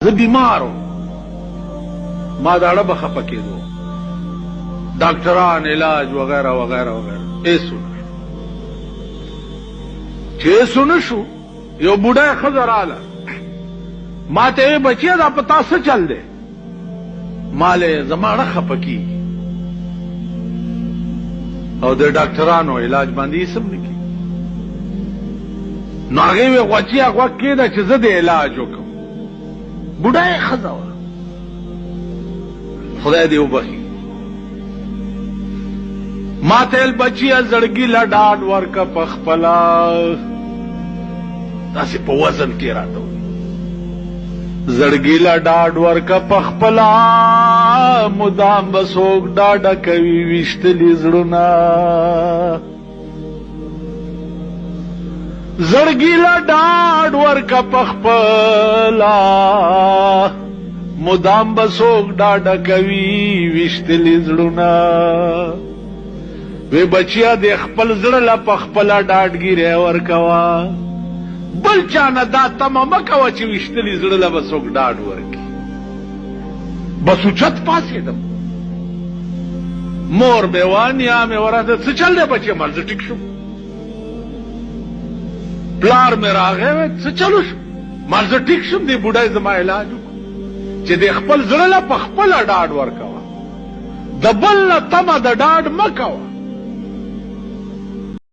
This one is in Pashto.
زه بیمار وم، ما د اړه به خفه کېدو، ډاکټران علاج وغیره وغیره وغیره، هېڅ ونه شو. چې هېڅ ونه شو، یو بوډۍ ښځه راله، ما ته یې بچیه دا په تا څه چل دی؟ ما له زما اړه خفه کېږي او د ډاکټرانو علاج باندې یې څه نه کېږي. نو هغې وې غوچې غوږ کېده چې زه د علاج وکړم. بوډۍ ښځه وه، خدای دې وبخي. ما ته ویل بچیه زړګي له ډاډ ورکه پخپله، داسې په وزن کې راته وایي، زړګي له ډاډ ورکه پخپله، مدام به څوک ډاډه کوي ویشتلي زړونه. زړګي له ډاډ ورکه پخپله، مدام به څوک ډاډه کوي ویشتلي زړونه. وی بچیا د خپل زړه له پخپله ډاډګیری ورکوه، بل چا نه دا تمه مه کوه چې ویشتلي زړه له به څوک ډاډ ورکړي. بس اوچت پاڅېدم، مور مې وه، نیا مې ورته څه چل دی بچیه؟ ما زه ټیک شوم. پلار مې راغی، څه چلو شو؟ ما زه ټیک شوم، دې بوډۍ زما علاج وکړو. چې د خپل زړه له پخپله ډاډ ورکوه، د بل نه تمه د ډاډ مه کوه.